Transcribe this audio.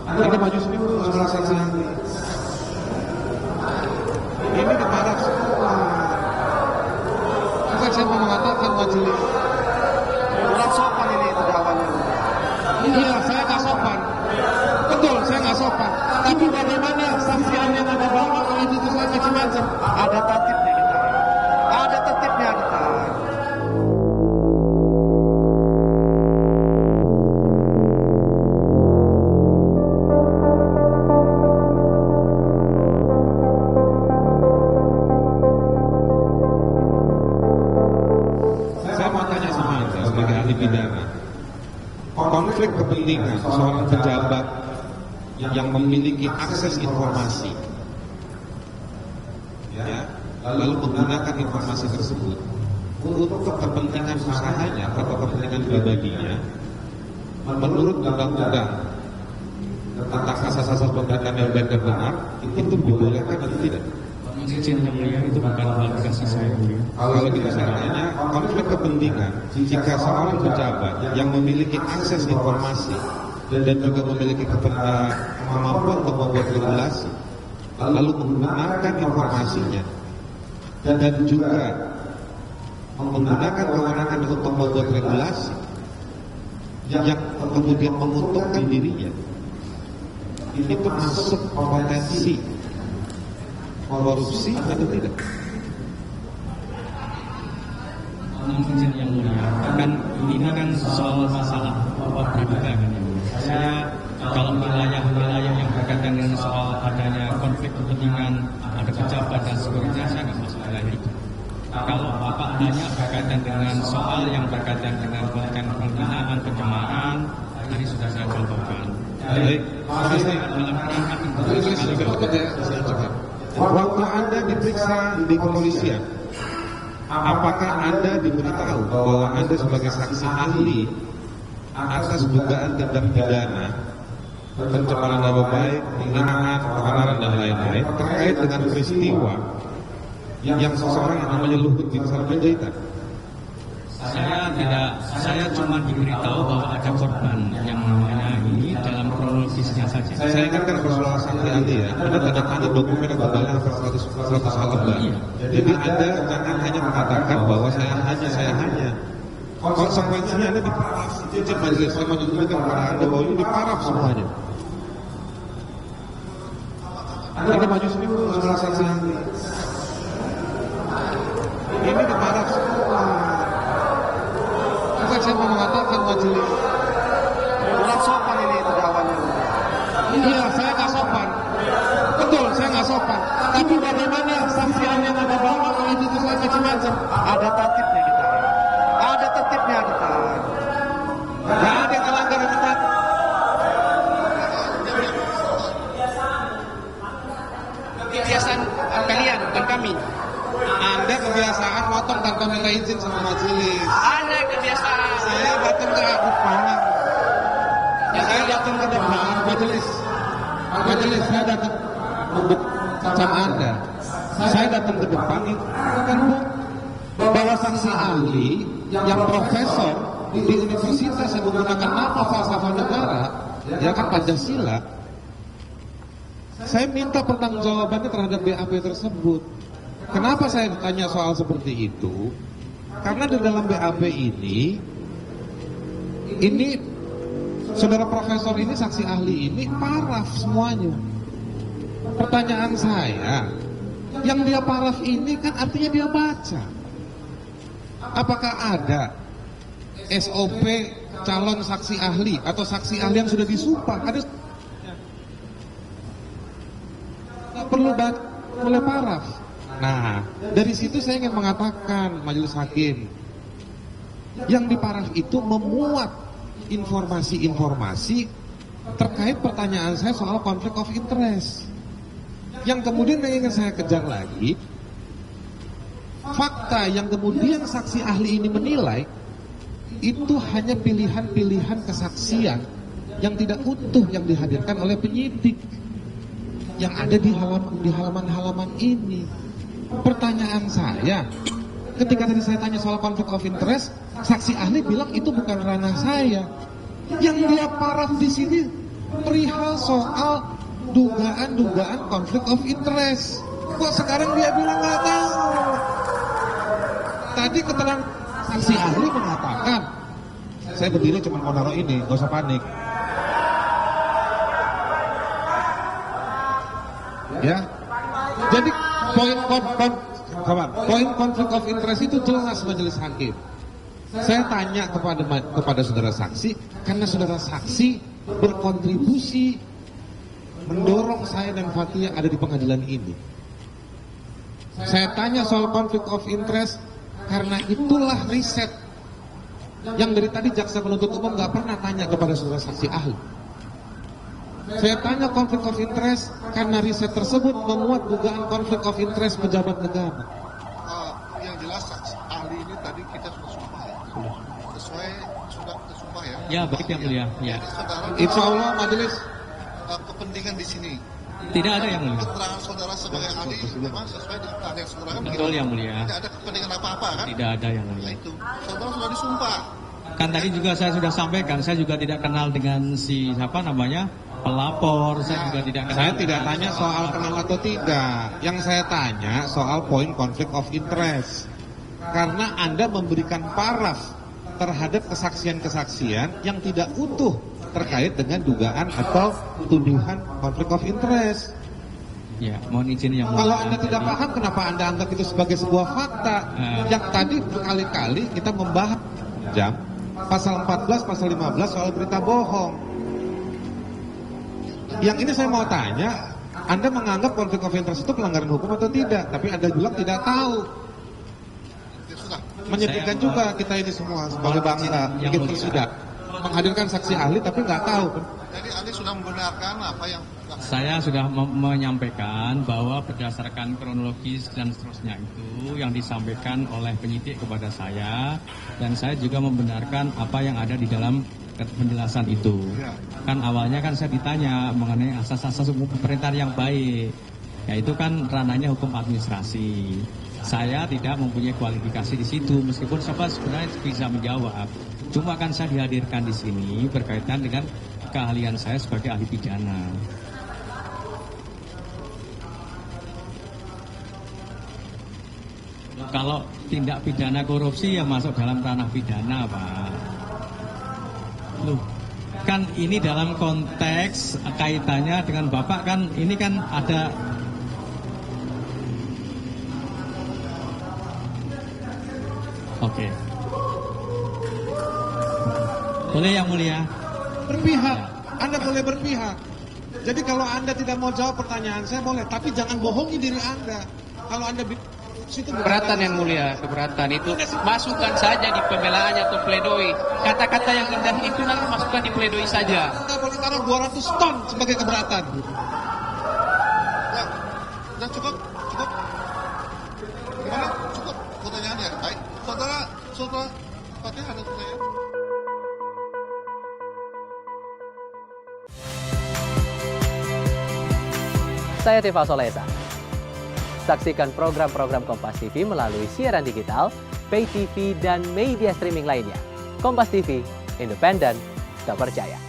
Anda maju sini dulu sebelah saksi ahli. Ini diparaf semua. Saya mau mengatakan majelis. Kurang sopan ini terdakwanya. Iya, saya nggak sopan. Betul, saya nggak sopan. Tapi bagaimana saksi ahli yang ada bawa kalau itu saya macam-macam? Ada tertibnya kita. Ada tertibnya kita. Saya mau tanya sama Anda sebagai ahli pidana. Konflik kepentingan seorang pejabat yang memiliki akses informasi, ya, lalu menggunakan informasi tersebut untuk kepentingan usahanya atau kepentingan pribadinya, menurut undang-undang tentang asas-asas pemerintahan yang baik dan benar, itu dibolehkan atau tidak? Izin yang mulia, itu bukan kualifikasi saya. Kalau gitu saya tanya, konflik kepentingan jika seorang pejabat yang memiliki akses informasi dan juga memiliki kemampuan untuk membuat regulasi, lalu menggunakan informasinya dan juga menggunakan kewenangan untuk membuat regulasi yang kemudian menguntungkan dirinya, itu masuk potensi korupsi atau tidak? Izin yang mulia, ini kan soal masalah praduga kan ya. Saya kalau wilayah-wilayah yang berkaitan dengan soal adanya konflik kepentingan, ada pejabat dan seterusnya, saya nggak masuk wilayah itu. Kalau Bapak nanya berkaitan dengan soal yang berkaitan dengan penghinaan, pencemaran, tadi sudah saya contohkan. Baik, Dalam kerangka waktu Anda diperiksa di kepolisian, apakah Anda diberitahu bahwa Anda sebagai saksi ahli atas dugaan tindak pidana pencemaran nama baik, penghinaan, pengenalan dan lain-lain terkait dengan peristiwa yang seseorang yang namanya Luhut bin Sarpanjaitan? Saya cuma diberitahu bahwa ada korban yang namanya ini dalam kronologisnya saja. Saya ingatkan persoalan saksi ahli ya, Anda tanda tangan dokumen yang tebal 100 lembar. Jadi Anda jangan hanya mengatakan bahwa saya hanya. Konsekuensinya Anda diparaf. Izin majelis, saya mau tunjukkan kepada Anda bahwa ini diparaf semuanya. Anda maju sini dulu sebelah saksi ahli. Ini diparaf semua. Saya mau mengatakan majelis. Kurang sopan ini terdakwanya. Iya, saya nggak sopan. Betul, saya nggak sopan. Tapi bagaimana saksi ahli yang ada bawa kalau itu saya macam-macam? Ada tertibnya kita. Ada tertibnya kita. Nggak ada yang melanggar kita. Kebiasaan kalian, bukan kami. Anda kebiasaan motong tanpa minta izin sama majelis. Ada kebiasaan. Saya datang ke depan. Saya datang ke depan majelis. Saya datang untuk sama Anda. Saya datang ke depan itu kan bahwa saksi ahli yang profesor di universitas yang menggunakan nama falsafah negara, ya kan Pancasila. Saya minta pertanggungjawabannya terhadap BAP tersebut. Kenapa saya tanya soal seperti itu? Karena di dalam BAP ini saudara profesor ini, saksi ahli ini paraf semuanya. Pertanyaan saya, yang dia paraf ini kan artinya dia baca. Apakah ada SOP calon saksi ahli atau saksi ahli yang sudah disumpah? Ada perlu paraf. Nah, dari situ saya ingin mengatakan majelis hakim, yang diparaf itu memuat informasi-informasi terkait pertanyaan saya soal konflik of interest. Yang kemudian yang ingin saya kejar lagi, fakta yang kemudian saksi ahli ini menilai itu hanya pilihan-pilihan kesaksian yang tidak utuh yang dihadirkan oleh penyidik yang ada di halaman-halaman ini. Pertanyaan saya, ketika tadi saya tanya soal konflik of interest, saksi ahli bilang itu bukan ranah saya. Yang dia paraf di sini perihal soal dugaan konflik of interest. Kok sekarang dia bilang nggak tahu? Tadi keterangan saksi ahli mengatakan, saya berdiri cuma mau naruh ini, gak usah panik. Ya, jadi poin konflik of interest itu jelas majelis hakim. Saya tanya kepada saudara saksi, karena saudara saksi berkontribusi mendorong saya dan Fathia ada di pengadilan ini. Saya tanya soal konflik of interest karena itulah riset yang dari tadi jaksa penuntut umum nggak pernah tanya kepada saudara saksi ahli. Saya tanya konflik of interest karena riset tersebut memuat dugaan konflik of interest pejabat negara. Yang jelas saksi ahli ini tadi kita sudah sumpah ya. Sudah sumpah ya. Ya, baik yang mulia. Ya. Insya Allah majelis Kepentingan di sini. Tidak ada yang mulia. Keterangan saudara sebagai ahli memang sesuai dengan keahlian saudara kan? Betul yang mulia. Tidak ada kepentingan apa-apa kan? Tidak ada yang Nah mulia. itu, saudara sudah disumpah. Kan tadi juga saya sudah sampaikan, saya juga tidak kenal dengan si siapa namanya pelapor, saya juga tidak kenal. Saya tidak tanya soal kenal atau tidak. Yang saya tanya soal poin konflik of interest. Karena Anda memberikan paraf terhadap kesaksian-kesaksian yang tidak utuh terkait dengan dugaan atau tuduhan konflik of interest. Ya, mohon izin yang mulia. Kalau Anda tidak paham, kenapa Anda anggap itu sebagai sebuah fakta? Yang tadi berkali-kali kita membahas jam pasal 14, pasal 15 soal berita bohong. Yang ini saya mau tanya, Anda menganggap konflik of interest itu pelanggaran hukum atau tidak? Tapi Anda bilang tidak tahu. Ya sudah. Menyedihkan juga kita ini semua sebagai bangsa. Begitu sudah menghadirkan saksi ahli tapi nggak tahu. Jadi ahli sudah membenarkan apa yang Saya sudah menyampaikan bahwa berdasarkan kronologis dan seterusnya itu yang disampaikan oleh penyidik kepada saya, dan saya juga membenarkan apa yang ada di dalam penjelasan itu. Kan awalnya kan saya ditanya mengenai asas-asas hukum pemerintahan yang baik, yaitu kan ranahnya hukum administrasi. Saya tidak mempunyai kualifikasi di situ, meskipun siapa sebenarnya bisa menjawab. Cuma kan saya dihadirkan di sini berkaitan dengan keahlian saya sebagai ahli pidana. Kalau tindak pidana korupsi ya masuk dalam ranah pidana, Pak. Loh, kan ini dalam konteks kaitannya dengan Bapak kan ini kan ada. Oke. Boleh yang mulia? Berpihak, Anda boleh berpihak. Jadi kalau Anda tidak mau jawab pertanyaan saya boleh, tapi jangan bohongi diri Anda. Kalau Anda situ Keberatan yang mulia, keberatan itu masukkan saja di pembelaannya atau pledoi. Kata-kata yang indah itu nanti masukkan di pledoi saja. Anda boleh taruh 200 ton sebagai keberatan. ya, sudah cukup. Gimana? Cukup pertanyaannya. Baik, saudara Fathia ada pertanyaan? Saya Tifa Solesa. Saksikan program-program Kompas TV melalui siaran digital, pay TV, dan media streaming lainnya. Kompas TV, independen, terpercaya.